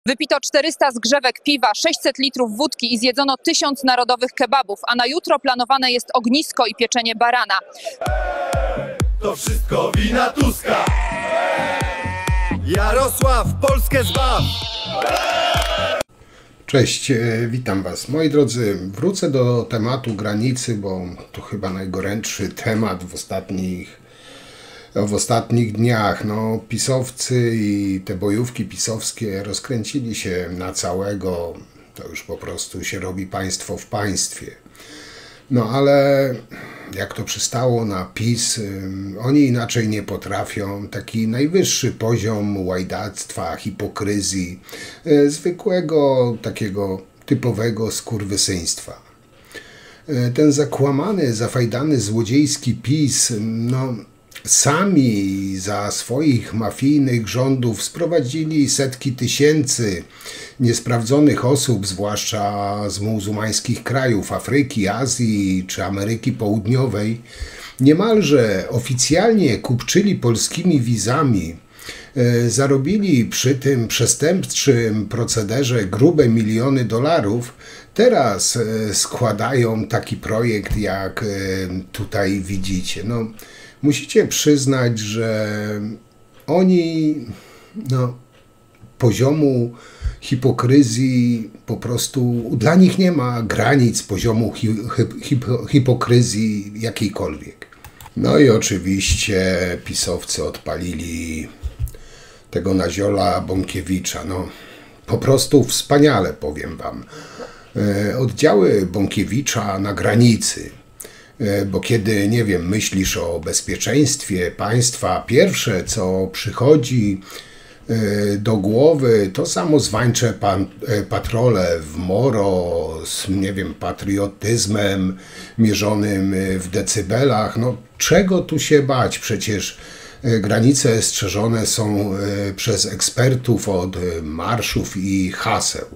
Wypito 400 zgrzewek piwa, 600 litrów wódki i zjedzono 1000 narodowych kebabów, a na jutro planowane jest ognisko i pieczenie barana. To wszystko wina Tuska. Jarosław, Polskę zbaw! Cześć, witam Was. Moi drodzy, wrócę do tematu granicy, bo to chyba najgorętszy temat w ostatnich dniach. No, pisowcy i te bojówki pisowskie rozkręcili się na całego. To już po prostu się robi państwo w państwie. No ale jak to przystało na PiS, oni inaczej nie potrafią. Taki najwyższy poziom łajdactwa, hipokryzji, zwykłego, takiego typowego skurwysyństwa. Ten zakłamany, zafajdany, złodziejski PiS, no sami za swoich mafijnych rządów sprowadzili setki tysięcy niesprawdzonych osób, zwłaszcza z muzułmańskich krajów Afryki, Azji czy Ameryki Południowej. Niemalże oficjalnie kupczyli polskimi wizami, zarobili przy tym przestępczym procederze grube miliony dolarów. Teraz składają taki projekt, jak tutaj widzicie. No, musicie przyznać, że oni poziomu hipokryzji po prostu, dla nich nie ma granic poziomu hipokryzji jakiejkolwiek. No i oczywiście pisowcy odpalili tego Naziola Bąkiewicza. No, po prostu wspaniale, powiem Wam. Oddziały Bąkiewicza na granicy. Bo kiedy, nie wiem, myślisz o bezpieczeństwie państwa, pierwsze co przychodzi do głowy to samozwańcze patrole w moro z, nie wiem, patriotyzmem mierzonym w decybelach. No czego tu się bać? Przecież granice strzeżone są przez ekspertów od marszów i haseł.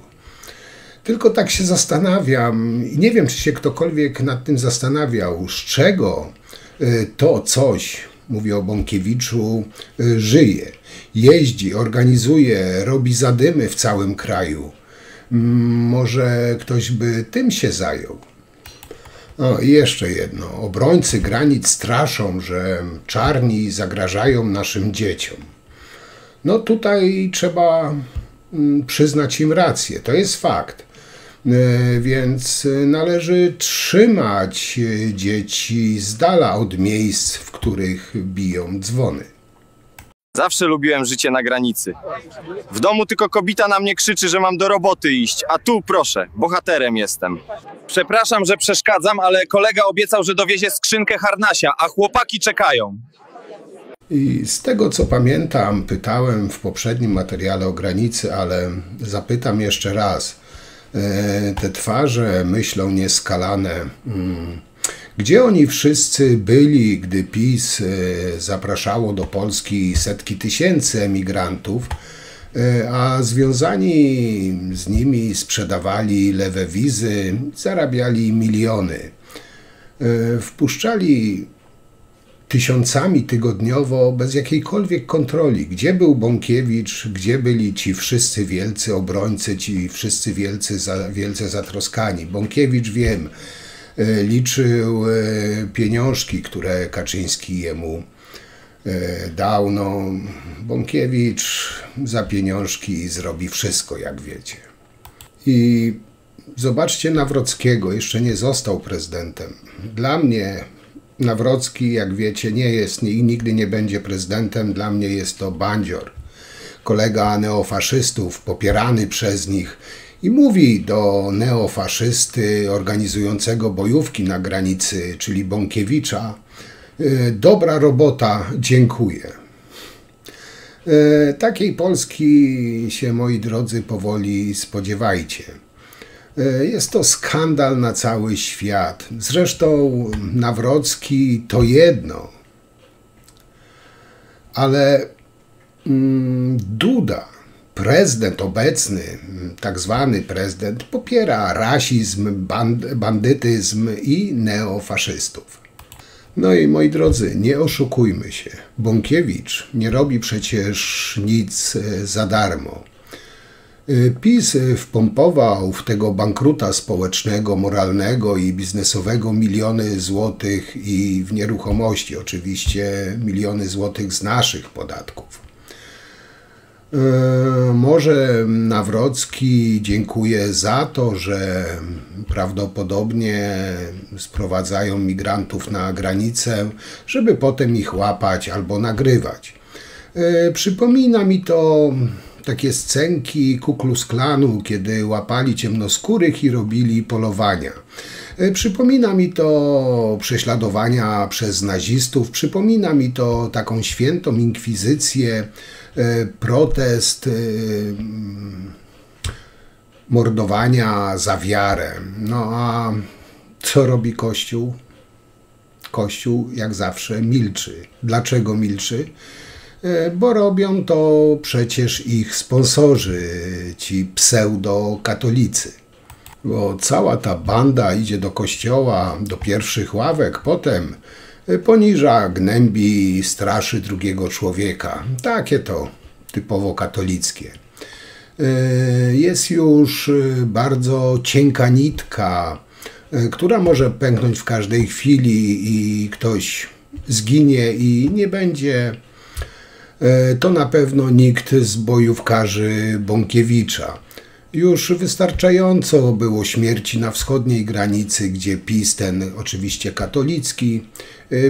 Tylko tak się zastanawiam i nie wiem, czy się ktokolwiek nad tym zastanawiał, z czego to coś, mówię o Bąkiewiczu, żyje, jeździ, organizuje, robi zadymy w całym kraju. Może ktoś by tym się zajął. O, i jeszcze jedno. Obrońcy granic straszą, że czarni zagrażają naszym dzieciom. No tutaj trzeba przyznać im rację, to jest fakt. Więc należy trzymać dzieci z dala od miejsc, w których biją dzwony. Zawsze lubiłem życie na granicy. W domu tylko kobieta na mnie krzyczy, że mam do roboty iść, a tu proszę, bohaterem jestem. Przepraszam, że przeszkadzam, ale kolega obiecał, że dowiezie skrzynkę harnasia, a chłopaki czekają. I z tego co pamiętam, pytałem w poprzednim materiale o granicy, ale zapytam jeszcze raz. Te twarze myślą nieskalane. Gdzie oni wszyscy byli, gdy PiS zapraszało do Polski setki tysięcy emigrantów, a związani z nimi sprzedawali lewe wizy, zarabiali miliony. Wpuszczali tysiącami tygodniowo, bez jakiejkolwiek kontroli. Gdzie był Bąkiewicz, gdzie byli ci wszyscy wielcy obrońcy, ci wszyscy wielce zatroskani. Bąkiewicz, wiem, liczył pieniążki, które Kaczyński jemu dał. No, Bąkiewicz za pieniążki zrobi wszystko, jak wiecie. I zobaczcie Nawrockiego, jeszcze nie został prezydentem. Dla mnie Nawrocki, jak wiecie, nie jest i nigdy nie będzie prezydentem. Dla mnie jest to bandzior, kolega neofaszystów, popierany przez nich i mówi do neofaszysty organizującego bojówki na granicy, czyli Bąkiewicza: dobra robota, dziękuję. Takiej Polski się, moi drodzy, powoli spodziewajcie. Jest to skandal na cały świat. Zresztą Nawrocki to jedno. Ale Duda, prezydent obecny, tak zwany prezydent, popiera rasizm, bandytyzm i neofaszystów. No i moi drodzy, nie oszukujmy się. Bąkiewicz nie robi przecież nic za darmo. PiS wpompował w tego bankruta społecznego, moralnego i biznesowego miliony złotych i w nieruchomości, oczywiście miliony złotych z naszych podatków. Może Nawrocki dziękuję za to, że prawdopodobnie sprowadzają migrantów na granicę, żeby potem ich łapać albo nagrywać. Przypomina mi to takie scenki Ku Klux Klanu, kiedy łapali ciemnoskórych i robili polowania. Przypomina mi to prześladowania przez nazistów, przypomina mi to taką świętą inkwizycję, protest mordowania za wiarę. No a co robi Kościół? Kościół jak zawsze milczy. Dlaczego milczy? Bo robią to przecież ich sponsorzy, ci pseudokatolicy. Bo cała ta banda idzie do kościoła, do pierwszych ławek, potem poniża, gnębi, straszy drugiego człowieka. Takie to typowo katolickie. Jest już bardzo cienka nitka, która może pęknąć w każdej chwili i ktoś zginie i nie będzie to na pewno nikt z bojówkarzy Bąkiewicza. Już wystarczająco było śmierci na wschodniej granicy, gdzie PiS, ten oczywiście katolicki,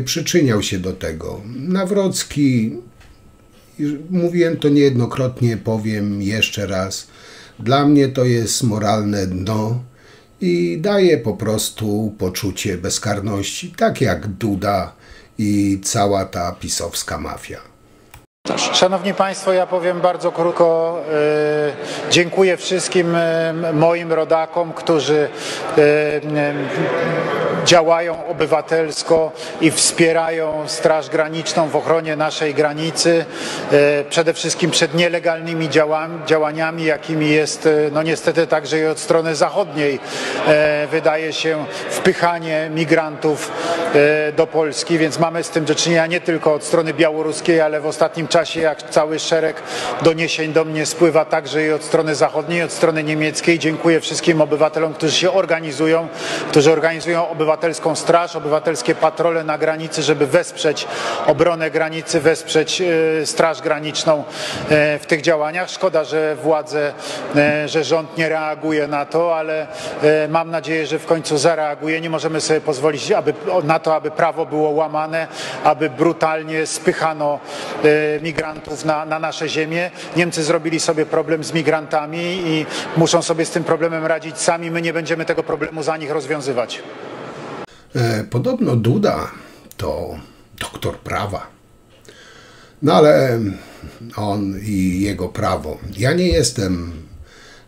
przyczyniał się do tego. Nawrocki, mówiłem to niejednokrotnie, powiem jeszcze raz, dla mnie to jest moralne dno i daje po prostu poczucie bezkarności, tak jak Duda i cała ta pisowska mafia. Szanowni Państwo, ja powiem bardzo krótko. Dziękuję wszystkim moim rodakom, którzy działają obywatelsko i wspierają Straż Graniczną w ochronie naszej granicy. Przede wszystkim przed nielegalnymi działaniami, jakimi jest no niestety także i od strony zachodniej, wydaje się, wpychanie migrantów do Polski, więc mamy z tym do czynienia nie tylko od strony białoruskiej, ale w ostatnim czasie, jak cały szereg doniesień do mnie spływa także i od strony zachodniej, od strony niemieckiej. Dziękuję wszystkim obywatelom, którzy się organizują, którzy organizują obywatelską straż, obywatelskie patrole na granicy, żeby wesprzeć obronę granicy, wesprzeć Straż Graniczną w tych działaniach. Szkoda, że władze, że rząd nie reaguje na to, ale mam nadzieję, że w końcu zareaguje. Nie możemy sobie pozwolić na to, aby prawo było łamane, aby brutalnie spychano migrantów na nasze ziemię. Niemcy zrobili sobie problem z migrantami i muszą sobie z tym problemem radzić sami. My nie będziemy tego problemu za nich rozwiązywać. Podobno Duda to doktor prawa. No ale on i jego prawo. Ja nie jestem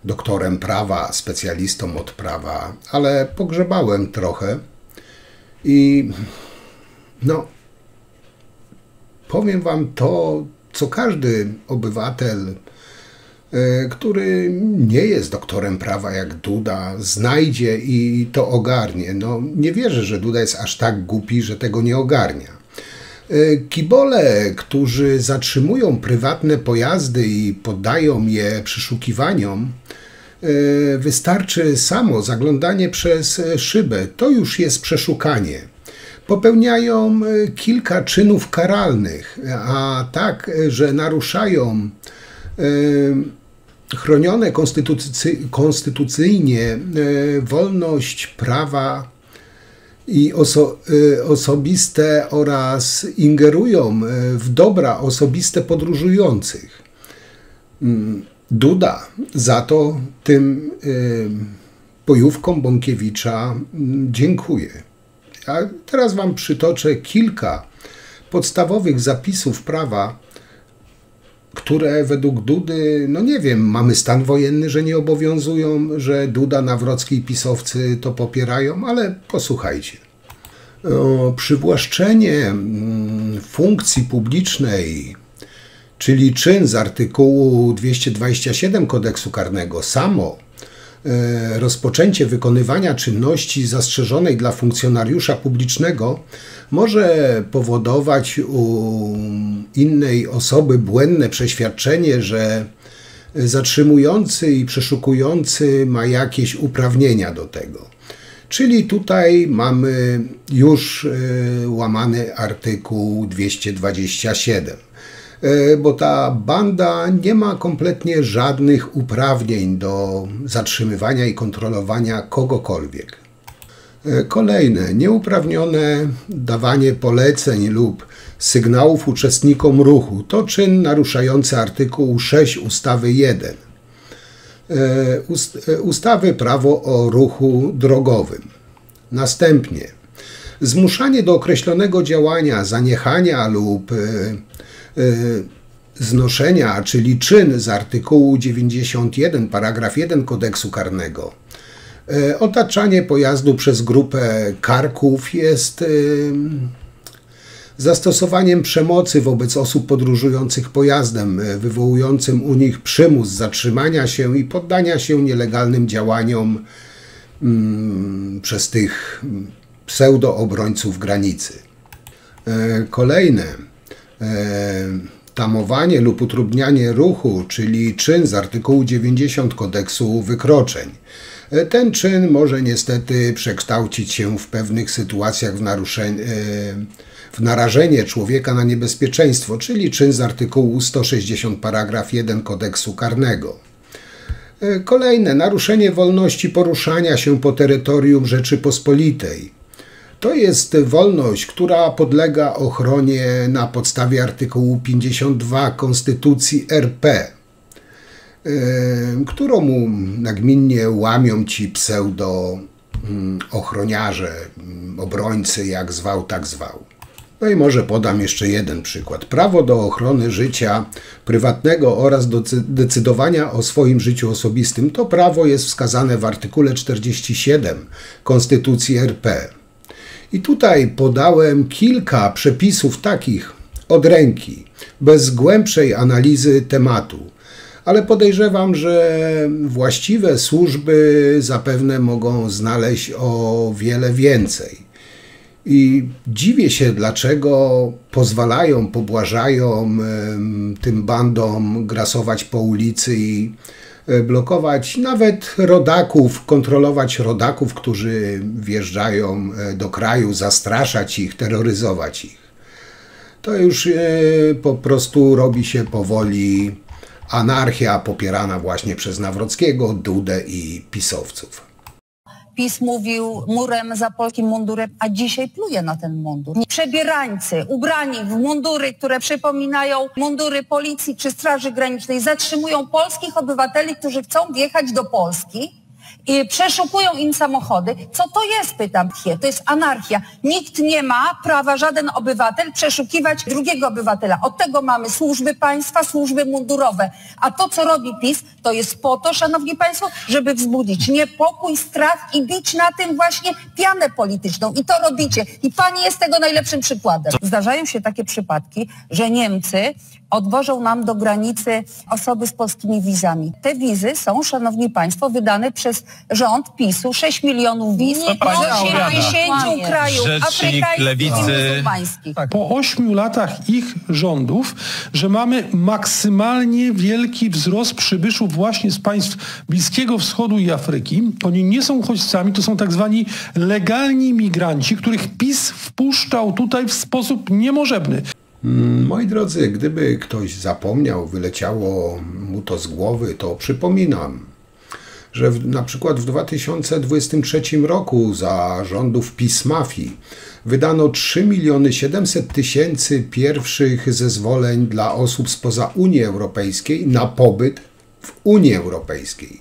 doktorem prawa, specjalistą od prawa, ale pogrzebałem trochę i no powiem wam to, co każdy obywatel, który nie jest doktorem prawa jak Duda, znajdzie i to ogarnie. No, nie wierzę, że Duda jest aż tak głupi, że tego nie ogarnia. Kibole, którzy zatrzymują prywatne pojazdy i poddają je przeszukiwaniom, wystarczy samo zaglądanie przez szybę. To już jest przeszukanie. Popełniają kilka czynów karalnych, a tak, że naruszają chronione konstytucyjnie wolność prawa i osobiste oraz ingerują w dobra osobiste podróżujących. Duda za to tym bojówkom Bąkiewicza dziękuję. A teraz wam przytoczę kilka podstawowych zapisów prawa, które według Dudy, no nie wiem, mamy stan wojenny, że nie obowiązują, że Duda, Nawrocki i pisowcy to popierają, ale posłuchajcie. Przywłaszczenie funkcji publicznej, czyli czyn z artykułu 227 Kodeksu Karnego, samo rozpoczęcie wykonywania czynności zastrzeżonej dla funkcjonariusza publicznego może powodować u innej osoby błędne przeświadczenie, że zatrzymujący i przeszukujący ma jakieś uprawnienia do tego. Czyli tutaj mamy już łamany artykuł 227, bo ta banda nie ma kompletnie żadnych uprawnień do zatrzymywania i kontrolowania kogokolwiek. Kolejne, nieuprawnione dawanie poleceń lub sygnałów uczestnikom ruchu to czyn naruszający artykuł 6 ustawy 1 ustawy Prawo o ruchu drogowym. Następnie zmuszanie do określonego działania, zaniechania lub znoszenia, czyli czyn z artykułu 91 paragraf 1 Kodeksu Karnego. Otaczanie pojazdu przez grupę karków jest zastosowaniem przemocy wobec osób podróżujących pojazdem, wywołującym u nich przymus zatrzymania się i poddania się nielegalnym działaniom przez tych pseudoobrońców granicy. Kolejne, tamowanie lub utrudnianie ruchu, czyli czyn z artykułu 90 Kodeksu Wykroczeń. Ten czyn może niestety przekształcić się w pewnych sytuacjach w narażenie człowieka na niebezpieczeństwo, czyli czyn z artykułu 160 paragraf 1 Kodeksu Karnego. Kolejne, naruszenie wolności poruszania się po terytorium Rzeczypospolitej. To jest wolność, która podlega ochronie na podstawie artykułu 52 Konstytucji RP, którą nagminnie łamią ci pseudo-ochroniarze, obrońcy, jak zwał, tak zwał. No i może podam jeszcze jeden przykład. Prawo do ochrony życia prywatnego oraz do decydowania o swoim życiu osobistym. To prawo jest wskazane w artykule 47 Konstytucji RP. I tutaj podałem kilka przepisów takich od ręki, bez głębszej analizy tematu. Ale podejrzewam, że właściwe służby zapewne mogą znaleźć o wiele więcej. I dziwię się, dlaczego pozwalają, pobłażają tym bandom grasować po ulicy i blokować nawet rodaków, kontrolować rodaków, którzy wjeżdżają do kraju, zastraszać ich, terroryzować ich. To już po prostu robi się powoli anarchia popierana właśnie przez Nawrockiego, Dudę i pisowców. PiS mówił murem za polskim mundurem, a dzisiaj pluje na ten mundur. Przebierańcy ubrani w mundury, które przypominają mundury policji czy Straży Granicznej, zatrzymują polskich obywateli, którzy chcą wjechać do Polski i przeszukują im samochody. Co to jest, pytam się? To jest anarchia. Nikt nie ma prawa, żaden obywatel, przeszukiwać drugiego obywatela. Od tego mamy służby państwa, służby mundurowe. A to, co robi PiS, to jest po to, szanowni państwo, żeby wzbudzić niepokój, strach i bić na tym właśnie pianę polityczną. I to robicie. I pani jest tego najlepszym przykładem. Zdarzają się takie przypadki, że Niemcy odwożą nam do granicy osoby z polskimi wizami. Te wizy są, szanowni państwo, wydane przez rząd PiS-u. 6 milionów wiz do 80 krajów afrykańskich i muzułmańskich. Po 8 latach ich rządów, że mamy maksymalnie wielki wzrost przybyszów właśnie z państw Bliskiego Wschodu i Afryki. Oni nie są uchodźcami, to są tak zwani legalni migranci, których PiS wpuszczał tutaj w sposób niemożebny. Moi drodzy, gdyby ktoś zapomniał, wyleciało mu to z głowy, to przypominam, że na przykład w 2023 roku za rządów PiS-mafii wydano 3 700 000 pierwszych zezwoleń dla osób spoza Unii Europejskiej na pobyt w Unii Europejskiej.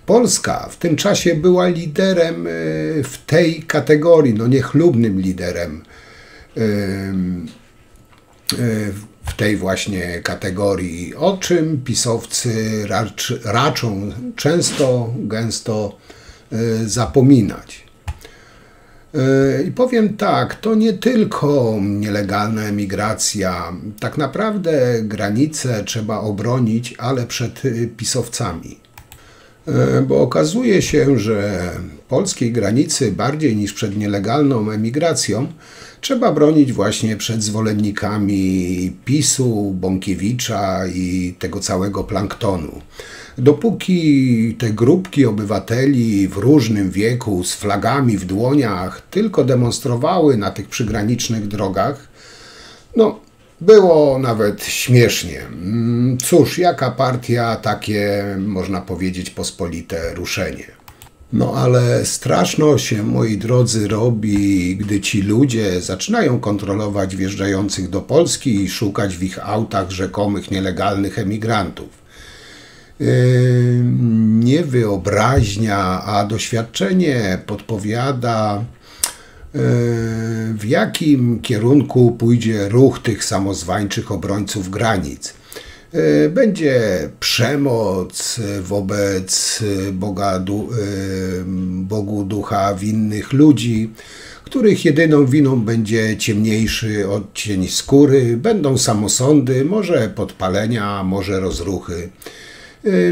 Polska w tym czasie była liderem w tej kategorii, no niechlubnym liderem w tej właśnie kategorii, o czym pisowcy raczą często, gęsto zapominać. I powiem tak, to nie tylko nielegalna emigracja. Tak naprawdę granice trzeba obronić, ale przed pisowcami. Bo okazuje się, że polskiej granicy bardziej niż przed nielegalną emigracją trzeba bronić właśnie przed zwolennikami PiS-u, Bąkiewicza i tego całego planktonu. Dopóki te grupki obywateli w różnym wieku z flagami w dłoniach tylko demonstrowały na tych przygranicznych drogach, no było nawet śmiesznie. Cóż, jaka partia, takie, można powiedzieć, pospolite ruszenie. No ale straszno się, moi drodzy, robi, gdy ci ludzie zaczynają kontrolować wjeżdżających do Polski i szukać w ich autach rzekomych nielegalnych emigrantów. Nie wyobraźnia, a doświadczenie podpowiada, w jakim kierunku pójdzie ruch tych samozwańczych obrońców granic. Będzie przemoc wobec Bogu ducha winnych ludzi, których jedyną winą będzie ciemniejszy odcień skóry, będą samosądy, może podpalenia, może rozruchy.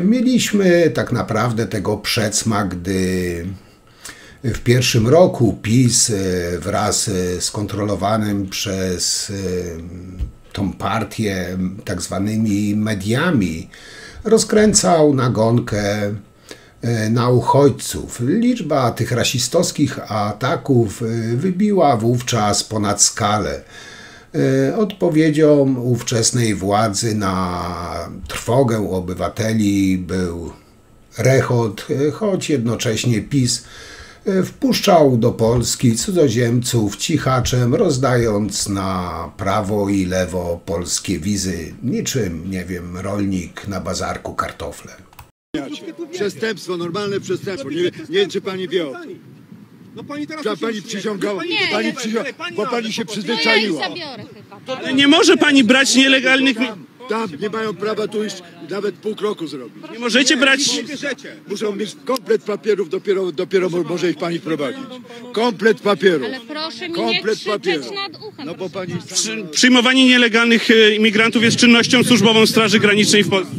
Mieliśmy tak naprawdę tego przedsmak, gdy w pierwszym roku PiS wraz z kontrolowanym przez tą partię tak zwanymi mediami rozkręcał nagonkę na uchodźców. Liczba tych rasistowskich ataków wybiła wówczas ponad skalę. Odpowiedzią ówczesnej władzy na trwogę obywateli był rechot, choć jednocześnie PiS wpuszczał do Polski cudzoziemców cichaczem, rozdając na prawo i lewo polskie wizy, niczym, nie wiem, rolnik na bazarku kartofle. Przestępstwo, normalne przestępstwo. Nie wiem, czy pani wie o tym. No pani teraz Pani przysiągała, nie, bo pani się przyzwyczaiła. ale nie może pani brać nielegalnych... Tam nie mają prawa tu już nawet pół kroku zrobić. Nie możecie brać... Muszą mieć komplet papierów, dopiero może ich pani prowadzić. Komplet papierów. Ale proszę mi komplet nie krzyczeć papierów. nad uchem. No bo pani... Przyjmowanie nielegalnych imigrantów jest czynnością służbową Straży Granicznej w Polsce?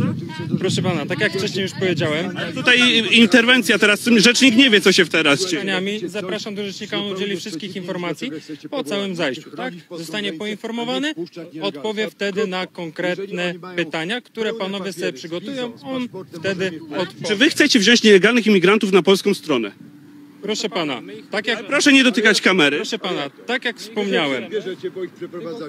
Proszę pana, tak jak wcześniej już powiedziałem, Tutaj interwencja teraz, rzecznik nie wie, co się teraz dzieje. zapraszam do rzecznika, on udzieli wszystkich informacji po całym zajściu, tak? Zostanie poinformowany, odpowie wtedy na konkretne pytania, które panowie sobie przygotują, on wtedy odpowie. Czy wy chcecie wziąć nielegalnych imigrantów na polską stronę? Proszę pana, Proszę nie dotykać kamery. proszę pana, tak jak wspomniałem,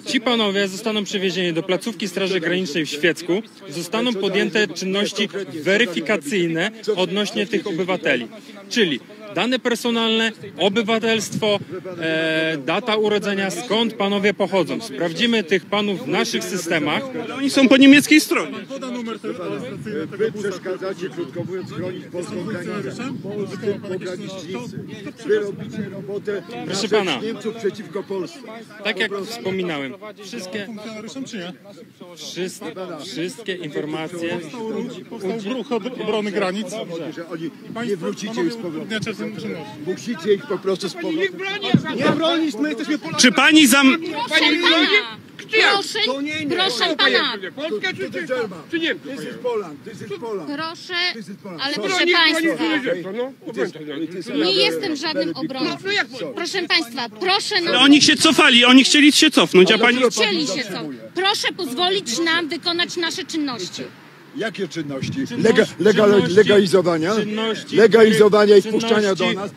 ci panowie zostaną przewiezieni do placówki Straży Granicznej w Świecku, zostaną podjęte czynności weryfikacyjne odnośnie tych obywateli, czyli dane personalne, obywatelstwo, data urodzenia, skąd panowie pochodzą. Sprawdzimy tych panów w naszych systemach. Ale oni są po niemieckiej stronie. Wy przeszkadzacie, krótko mówiąc, chronić polską granicę. Polscy pogranicznicy. Wy robicie robotę Proszę na pana. rzecz Niemców przeciwko Polsce. Tak jak wspominałem, wszystkie informacje... Ruch obrony granic. Że oni nie wrócicie ich z powrotem. Musicie ich po prostu z powrotem. Nie bronić, my jesteśmy Polakami. Czy pani Proszę pana, Polska czy Niemcy? This is Poland, this is Poland. proszę, This is Poland. ale Broni- proszę państwa, no. nie jestem żadnym obrońcą. Proszę państwa, proszę Ale nam... oni się cofali, oni chcieli się cofnąć, a pani... Chcieli się co? Proszę pozwolić nam wykonać nasze czynności. Jakie czynności? Czynności, Legalizowania? czynności, Legalizowania i czynności. wpuszczania do nas?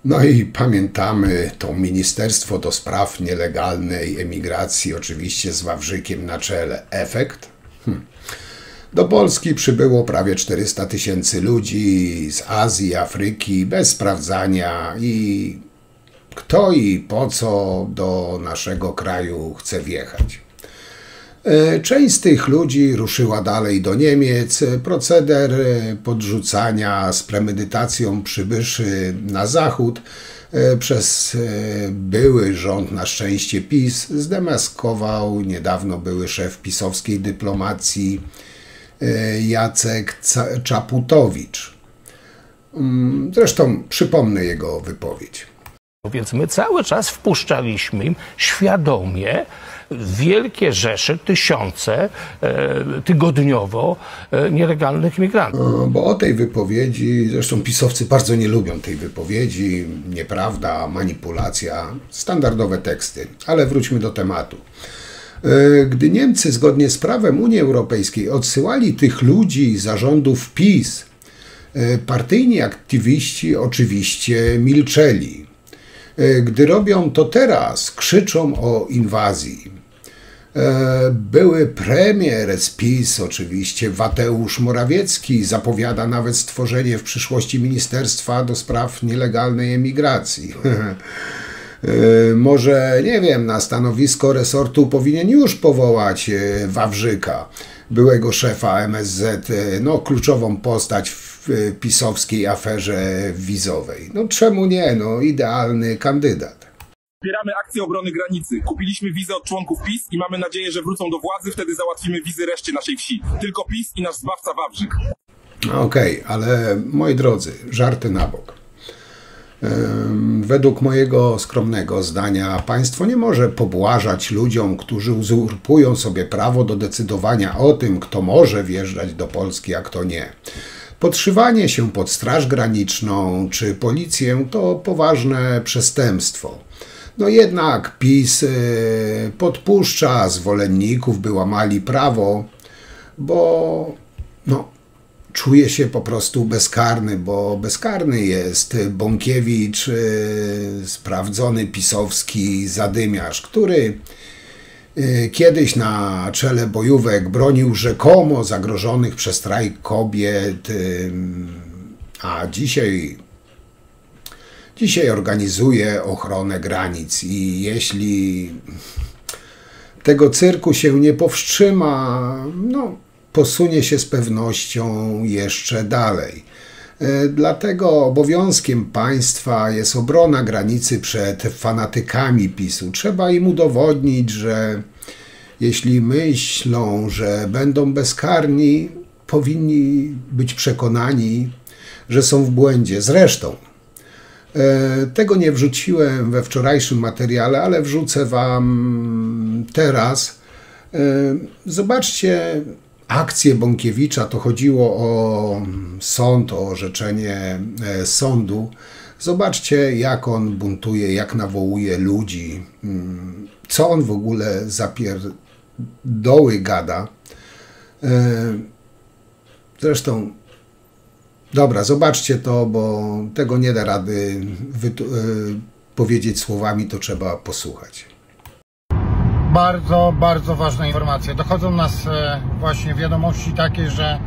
No i pamiętamy to Ministerstwo do Spraw Nielegalnej Emigracji, oczywiście z Wawrzykiem na czele. Efekt? Do Polski przybyło prawie 400 000 ludzi z Azji, Afryki, bez sprawdzania i kto i po co do naszego kraju chce wjechać. Część z tych ludzi ruszyła dalej do Niemiec. Proceder podrzucania z premedytacją przybyszy na zachód przez były rząd, na szczęście PiS, zdemaskował niedawno były szef pisowskiej dyplomacji Jacek Czaputowicz. Zresztą przypomnę jego wypowiedź. Więc my cały czas wpuszczaliśmy im świadomie wielkie rzesze, tysiące tygodniowo nielegalnych migrantów. No, bo o tej wypowiedzi, zresztą pisowcy bardzo nie lubią tej wypowiedzi, nieprawda, manipulacja, standardowe teksty, ale wróćmy do tematu. Gdy Niemcy zgodnie z prawem Unii Europejskiej odsyłali tych ludzi za rządów PiS, partyjni aktywiści oczywiście milczeli. Gdy robią to teraz, krzyczą o inwazji. Były premier z PiS, oczywiście Mateusz Morawiecki, zapowiada nawet stworzenie w przyszłości Ministerstwa do Spraw Nielegalnej Emigracji. Może, nie wiem, na stanowisko resortu powinien już powołać Wawrzyka, byłego szefa MSZ, no kluczową postać w pisowskiej aferze wizowej. No czemu nie? No idealny kandydat. Wspieramy akcję obrony granicy. Kupiliśmy wizę od członków PiS i mamy nadzieję, że wrócą do władzy, wtedy załatwimy wizy reszcie naszej wsi. Tylko PiS i nasz zbawca Wawrzyk. Okej, ale moi drodzy, żarty na bok. Według mojego skromnego zdania państwo nie może pobłażać ludziom, którzy uzurpują sobie prawo do decydowania o tym, kto może wjeżdżać do Polski, a kto nie. Podszywanie się pod Straż Graniczną czy policję to poważne przestępstwo. No jednak PiS podpuszcza zwolenników, by łamali prawo, bo czuje się po prostu bezkarny, bo bezkarny jest Bąkiewicz, sprawdzony pisowski zadymiarz, który kiedyś na czele bojówek bronił rzekomo zagrożonych przez strajk kobiet, a dzisiaj organizuje ochronę granic i jeśli tego cyrku się nie powstrzyma, posunie się z pewnością jeszcze dalej. Dlatego obowiązkiem państwa jest obrona granicy przed fanatykami PiS-u. Trzeba im udowodnić, że jeśli myślą, że będą bezkarni, powinni być przekonani, że są w błędzie. Zresztą tego nie wrzuciłem we wczorajszym materiale, ale wrzucę wam teraz. Zobaczcie akcję Bąkiewicza, to chodziło o sąd, o orzeczenie sądu. Zobaczcie, jak on buntuje, jak nawołuje ludzi, co on w ogóle zapierdoły gada. Zresztą, dobra, zobaczcie to, bo tego nie da rady powiedzieć słowami, to trzeba posłuchać. Bardzo, bardzo ważne informacje. Dochodzą nas właśnie wiadomości takie, że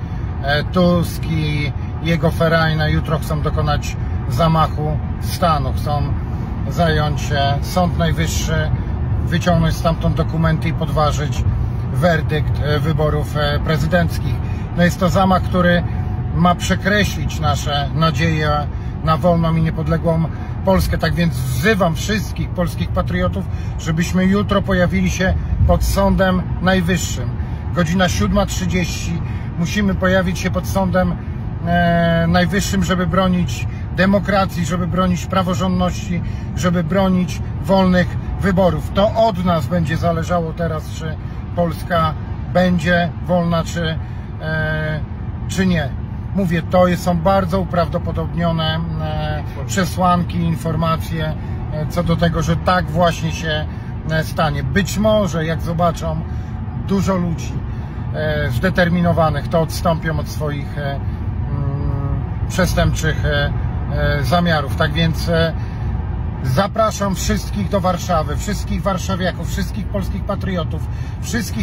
Tusk i jego ferajna jutro chcą dokonać zamachu stanu. Chcą zająć Sąd Najwyższy, wyciągnąć stamtąd dokumenty i podważyć werdykt wyborów prezydenckich. No jest to zamach, który ma przekreślić nasze nadzieje na wolną i niepodległą Polskę. Tak więc wzywam wszystkich polskich patriotów, żebyśmy jutro pojawili się pod Sądem Najwyższym. Godzina 7:30. Musimy pojawić się pod Sądem Najwyższym, żeby bronić demokracji, żeby bronić praworządności, żeby bronić wolnych wyborów. To od nas będzie zależało teraz, czy Polska będzie wolna, czy nie. Mówię, są bardzo uprawdopodobnione przesłanki, informacje co do tego, że tak właśnie się stanie. Być może, jak zobaczą dużo ludzi zdeterminowanych, to odstąpią od swoich przestępczych zamiarów. Tak więc zapraszam wszystkich do Warszawy, wszystkich warszawiaków, wszystkich polskich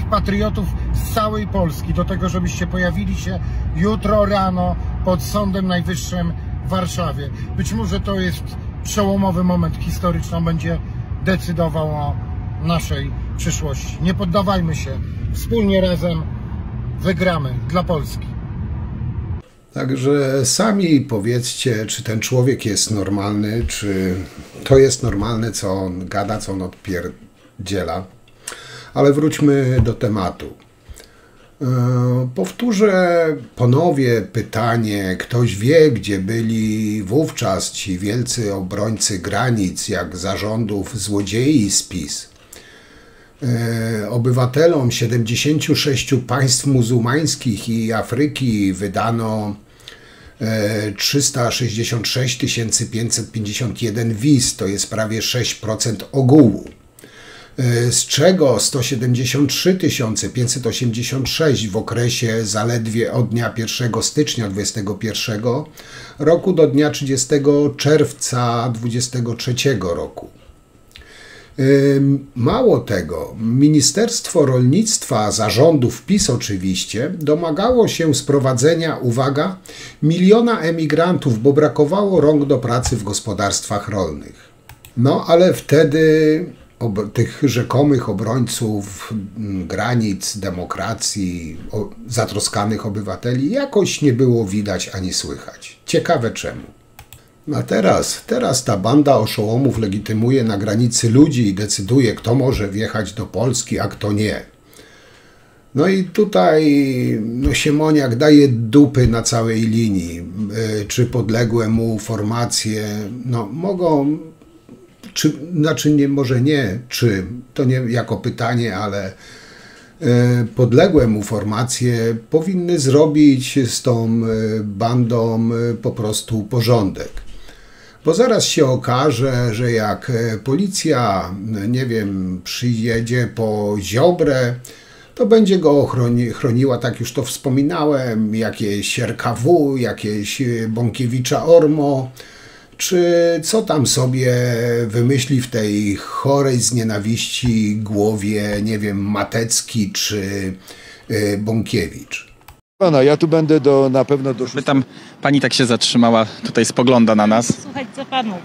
patriotów z całej Polski do tego, żebyście pojawili się jutro rano pod Sądem Najwyższym w Warszawie. Być może to jest przełomowy moment historyczny, on będzie decydował o naszej przyszłości. Nie poddawajmy się, wspólnie razem wygramy dla Polski. Także sami powiedzcie, czy ten człowiek jest normalny, czy to jest normalne, co on gada, co on odpierdziela. Ale wróćmy do tematu. Powtórzę ponownie pytanie. Ktoś wie, gdzie byli wówczas ci wielcy obrońcy granic, jak zarządów złodziei z PiS. Obywatelom 76 państw muzułmańskich i Afryki wydano 366 551 wiz, to jest prawie 6% ogółu, z czego 173 586 w okresie zaledwie od dnia 1 stycznia 2021 roku do dnia 30 czerwca 2023 roku. Mało tego, Ministerstwo Rolnictwa za rządów PiS oczywiście domagało się sprowadzenia, uwaga, 1 000 000 emigrantów, bo brakowało rąk do pracy w gospodarstwach rolnych. No ale wtedy tych rzekomych obrońców granic, demokracji, zatroskanych obywateli jakoś nie było widać ani słychać. Ciekawe czemu. A teraz ta banda oszołomów legitymuje na granicy ludzi i decyduje, kto może wjechać do Polski, a kto nie. No i tutaj Siemoniak daje dupy na całej linii. Czy podległe mu formacje mogą, znaczy nie, może nie, czy, to nie jako pytanie, ale podległe mu formacje powinny zrobić z tą bandą po prostu porządek. Bo zaraz się okaże, że jak policja, nie wiem, przyjedzie po Ziobrę, to będzie go chroniła, tak już to wspominałem, jakieś RKW, jakieś Bąkiewicza Ormo, czy co tam sobie wymyśli w tej chorej z nienawiści głowie, nie wiem, Matecki czy Bąkiewicz. Pana, ja tu będę na pewno do... Pytam, pani tak się zatrzymała, tutaj spogląda na nas. Słuchaj, co pan mówi?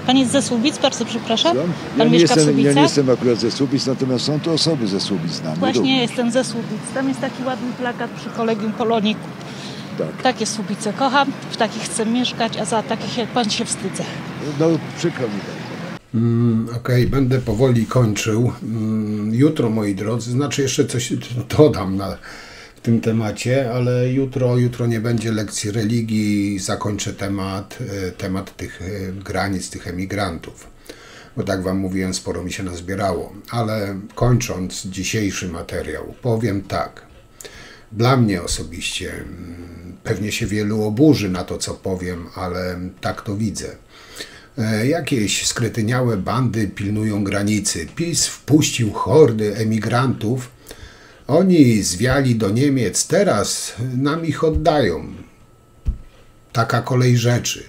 Pan jest ze Słubic, bardzo przepraszam? Pan Ja mieszka w Słubicach? nie jestem akurat ze Słubic, natomiast są to osoby ze Słubic z nami. Właśnie jestem ze Słubic. Tam jest taki ładny plakat przy Kolegium Poloniku. Tak. Takie Słubice kocham, w takich chcę mieszkać, a za takich jak pan się wstydzę. No przykro mi tak. Okej, będę powoli kończył. Jutro, moi drodzy, znaczy jeszcze coś dodam w tym temacie, ale jutro nie będzie lekcji religii, zakończę temat tych granic, tych emigrantów, bo tak wam mówiłem, sporo mi się nazbierało, ale kończąc dzisiejszy materiał, powiem tak, dla mnie osobiście, pewnie się wielu oburzy na to, co powiem, ale tak to widzę. Jakieś skretyniałe bandy pilnują granicy, PiS wpuścił hordy emigrantów, oni zwiali do Niemiec, teraz nam ich oddają. Taka kolej rzeczy.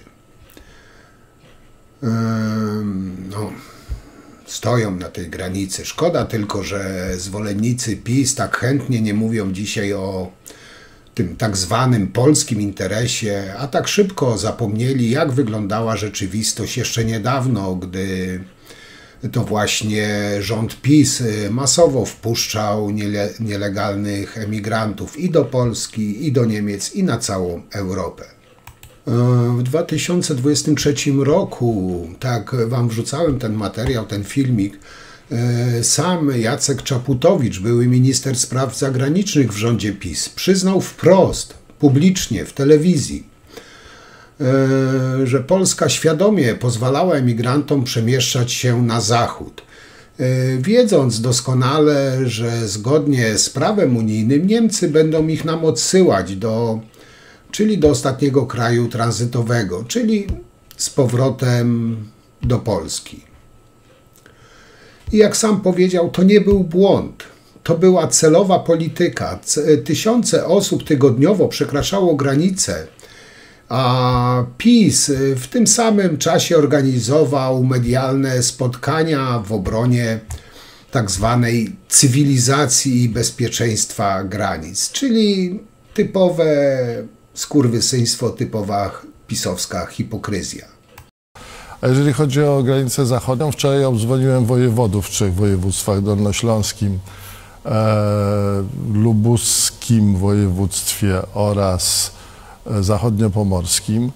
Stoją na tej granicy. Szkoda tylko, że zwolennicy PiS tak chętnie nie mówią dzisiaj o tym tak zwanym polskim interesie, a tak szybko zapomnieli, jak wyglądała rzeczywistość jeszcze niedawno, gdy to właśnie rząd PiS masowo wpuszczał nielegalnych emigrantów i do Polski, i do Niemiec, i na całą Europę. W 2023 roku, tak wam wrzucałem ten materiał, ten filmik, sam Jacek Czaputowicz, były minister spraw zagranicznych w rządzie PiS, przyznał wprost, publicznie, w telewizji, że Polska świadomie pozwalała emigrantom przemieszczać się na zachód, wiedząc doskonale, że zgodnie z prawem unijnym Niemcy będą ich nam odsyłać czyli do ostatniego kraju tranzytowego, czyli z powrotem do Polski. I jak sam powiedział, to nie był błąd, to była celowa polityka. Tysiące osób tygodniowo przekraczało granice, a PiS w tym samym czasie organizował medialne spotkania w obronie tak zwanej cywilizacji i bezpieczeństwa granic, czyli typowe skurwysyństwo, typowa pisowska hipokryzja. A jeżeli chodzi o granicę zachodnią, wczoraj obdzwoniłem wojewodów w 3 województwach: dolnośląskim, lubuskim województwie oraz zachodniopomorskim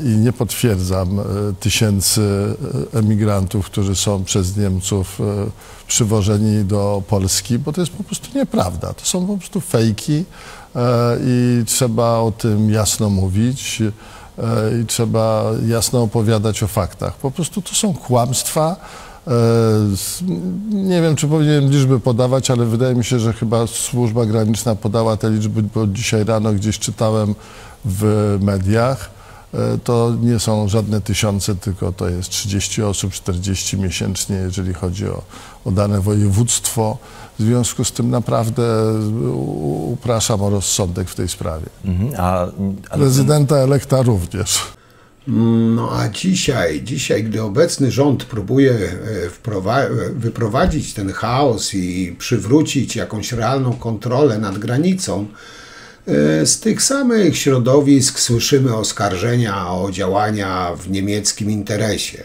i nie potwierdzam tysięcy emigrantów, którzy są przez Niemców przywożeni do Polski, bo to jest po prostu nieprawda. To są po prostu fejki i trzeba o tym jasno mówić i trzeba jasno opowiadać o faktach. Po prostu to są kłamstwa Nie wiem, czy powinienem liczby podawać, ale wydaje mi się, że chyba służba graniczna podała te liczby, bo dzisiaj rano gdzieś czytałem w mediach. To nie są żadne tysiące, tylko to jest 30 osób, 40 miesięcznie, jeżeli chodzi o dane województwo. W związku z tym naprawdę upraszam o rozsądek w tej sprawie. Prezydenta elekta również. No a dzisiaj, gdy obecny rząd próbuje wyprowadzić ten chaos i przywrócić jakąś realną kontrolę nad granicą, z tych samych środowisk słyszymy oskarżenia o działania w niemieckim interesie.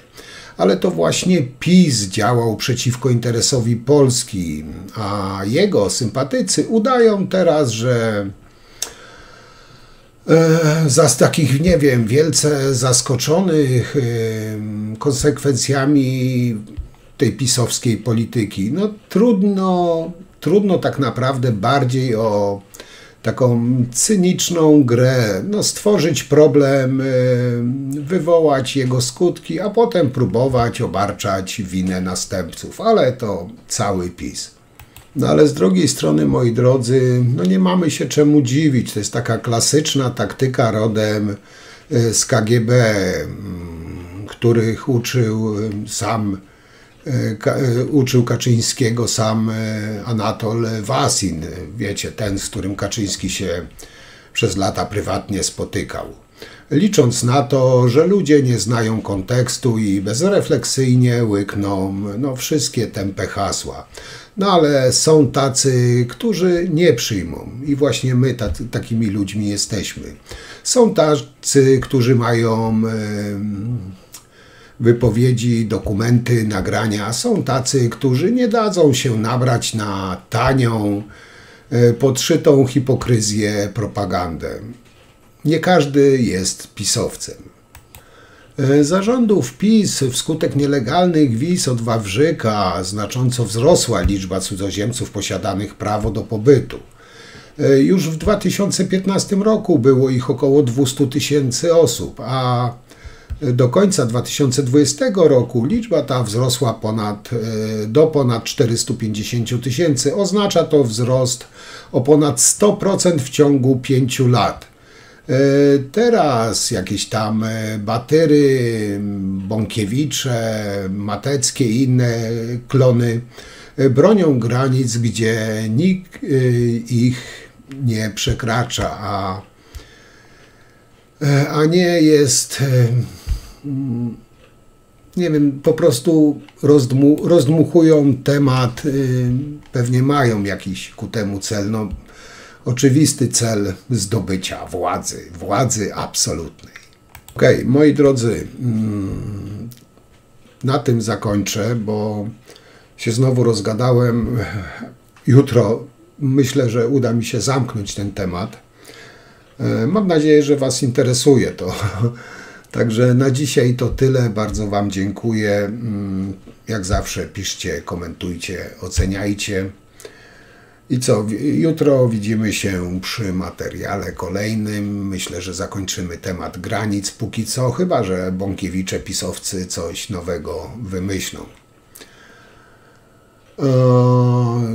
Ale to właśnie PiS działał przeciwko interesowi Polski, a jego sympatycy udają teraz, że z takich, nie wiem, wielce zaskoczonych konsekwencjami tej pisowskiej polityki, no trudno tak naprawdę bardziej o taką cyniczną grę, no stworzyć problem, wywołać jego skutki, a potem próbować obarczać winę następców, ale to cały PiS. No ale z drugiej strony, moi drodzy, no nie mamy się czemu dziwić. To jest taka klasyczna taktyka rodem z KGB, których uczył Kaczyńskiego sam Anatol Wasin. Wiecie, ten, z którym Kaczyński się przez lata prywatnie spotykał. Licząc na to, że ludzie nie znają kontekstu i bezrefleksyjnie łykną wszystkie tępe hasła. No ale są tacy, którzy nie przyjmą i właśnie my takimi ludźmi jesteśmy. Są tacy, którzy mają wypowiedzi, dokumenty, nagrania. Są tacy, którzy nie dadzą się nabrać na tanią, podszytą hipokryzję, propagandę. Nie każdy jest pisowcem. Za rządów PiS wskutek nielegalnych wiz od Wawrzyka znacząco wzrosła liczba cudzoziemców posiadanych prawo do pobytu. Już w 2015 roku było ich około 200 000 osób, a do końca 2020 roku liczba ta wzrosła do ponad 450 000. Oznacza to wzrost o ponad 100% w ciągu 5 lat. Teraz jakieś tam Batyry, Bąkiewicze, Mateckie i inne klony bronią granic, gdzie nikt ich nie przekracza, a nie jest, nie wiem, po prostu rozdmuchują temat, pewnie mają jakiś ku temu cel, no oczywisty cel zdobycia władzy absolutnej. Okej, moi drodzy, na tym zakończę, bo się znowu rozgadałem. Jutro myślę, że uda mi się zamknąć ten temat. Mam nadzieję, że Was interesuje to. Także na dzisiaj to tyle. Bardzo Wam dziękuję. Jak zawsze piszcie, komentujcie, oceniajcie. I co, jutro widzimy się przy materiale kolejnym. Myślę, że zakończymy temat granic póki co, chyba że Bąkiewicze, pisowcy coś nowego wymyślą.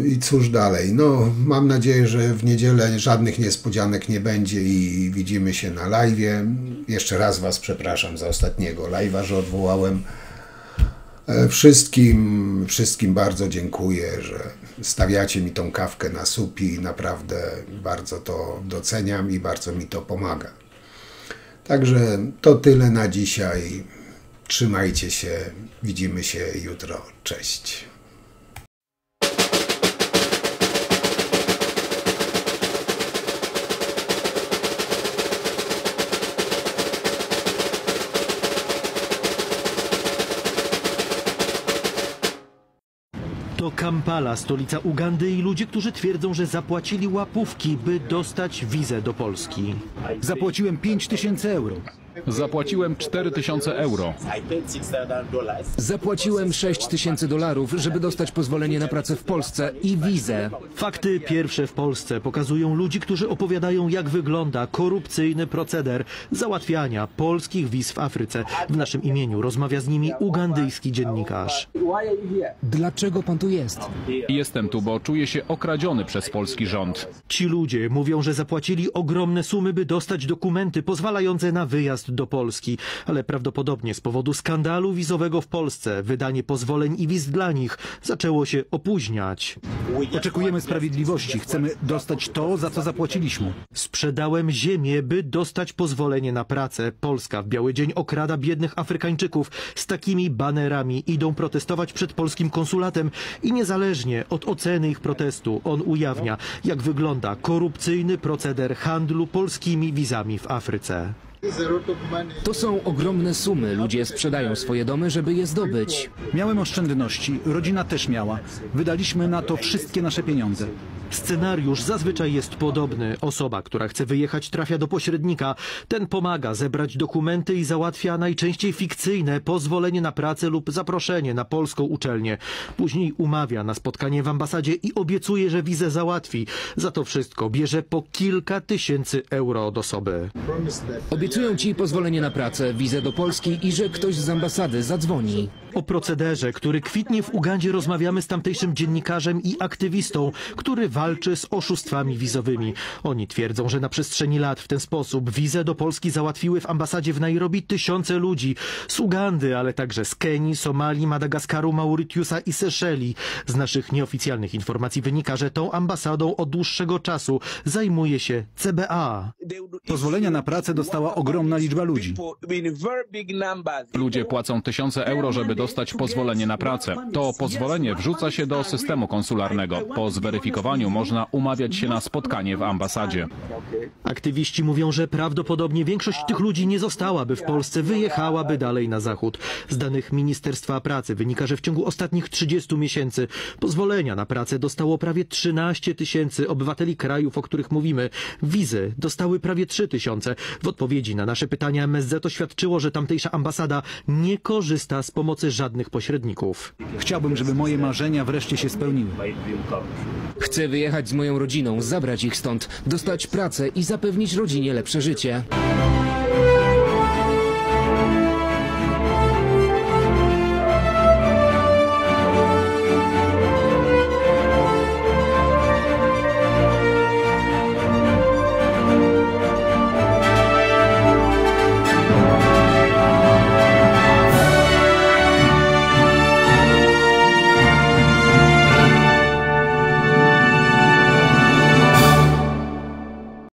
I cóż dalej? No, mam nadzieję, że w niedzielę żadnych niespodzianek nie będzie i widzimy się na live'ie. Jeszcze raz Was przepraszam za ostatniego live'a, że odwołałem. Wszystkim bardzo dziękuję, że stawiacie mi tą kawkę na supi. Naprawdę bardzo to doceniam i bardzo mi to pomaga. Także to tyle na dzisiaj. Trzymajcie się. Widzimy się jutro. Cześć. To Kampala, stolica Ugandy, i ludzie, którzy twierdzą, że zapłacili łapówki, by dostać wizę do Polski. Zapłaciłem 5000 euro. Zapłaciłem 4000 euro. Zapłaciłem $6000, żeby dostać pozwolenie na pracę w Polsce i wizę. Fakty pierwsze w Polsce pokazują ludzi, którzy opowiadają, jak wygląda korupcyjny proceder załatwiania polskich wiz w Afryce. W naszym imieniu rozmawia z nimi ugandyjski dziennikarz. Dlaczego pan tu jest? Jestem tu, bo czuję się okradziony przez polski rząd. Ci ludzie mówią, że zapłacili ogromne sumy, by dostać dokumenty pozwalające na wyjazd do Polski, ale prawdopodobnie z powodu skandalu wizowego w Polsce wydanie pozwoleń i wiz dla nich zaczęło się opóźniać. Oczekujemy sprawiedliwości. Chcemy dostać to, za co zapłaciliśmy. Sprzedałem ziemię, by dostać pozwolenie na pracę. Polska w biały dzień okrada biednych Afrykańczyków. Z takimi banerami idą protestować przed polskim konsulatem i niezależnie od oceny ich protestu on ujawnia, jak wygląda korupcyjny proceder handlu polskimi wizami w Afryce. To są ogromne sumy. Ludzie sprzedają swoje domy, żeby je zdobyć. Miałem oszczędności, rodzina też miała. Wydaliśmy na to wszystkie nasze pieniądze. Scenariusz zazwyczaj jest podobny. Osoba, która chce wyjechać, trafia do pośrednika. Ten pomaga zebrać dokumenty i załatwia najczęściej fikcyjne pozwolenie na pracę lub zaproszenie na polską uczelnię. Później umawia na spotkanie w ambasadzie i obiecuje, że wizę załatwi. Za to wszystko bierze po kilka tysięcy euro od osoby. Obiecują ci pozwolenie na pracę, wizę do Polski i że ktoś z ambasady zadzwoni. O procederze, który kwitnie w Ugandzie, rozmawiamy z tamtejszym dziennikarzem i aktywistą, który walczy z oszustwami wizowymi. Oni twierdzą, że na przestrzeni lat w ten sposób wizę do Polski załatwiły w ambasadzie w Nairobi tysiące ludzi. Z Ugandy, ale także z Kenii, Somalii, Madagaskaru, Mauritiusa i Seszeli. Z naszych nieoficjalnych informacji wynika, że tą ambasadą od dłuższego czasu zajmuje się CBA. Pozwolenia na pracę dostała ogromna liczba ludzi. Ludzie płacą tysiące euro, żeby dostać pozwolenie na pracę. To pozwolenie wrzuca się do systemu konsularnego. Po zweryfikowaniu można umawiać się na spotkanie w ambasadzie. Aktywiści mówią, że prawdopodobnie większość tych ludzi nie zostałaby w Polsce, wyjechałaby dalej na zachód. Z danych Ministerstwa Pracy wynika, że w ciągu ostatnich 30 miesięcy pozwolenia na pracę dostało prawie 13 000 obywateli krajów, o których mówimy. Wizy dostały prawie 3 000. W odpowiedzi na nasze pytania MSZ oświadczyło, że tamtejsza ambasada nie korzysta z pomocy żadnych pośredników. Chciałbym, żeby moje marzenia wreszcie się spełniły. Chcę wyjechać z moją rodziną, zabrać ich stąd, dostać pracę i zapewnić rodzinie lepsze życie.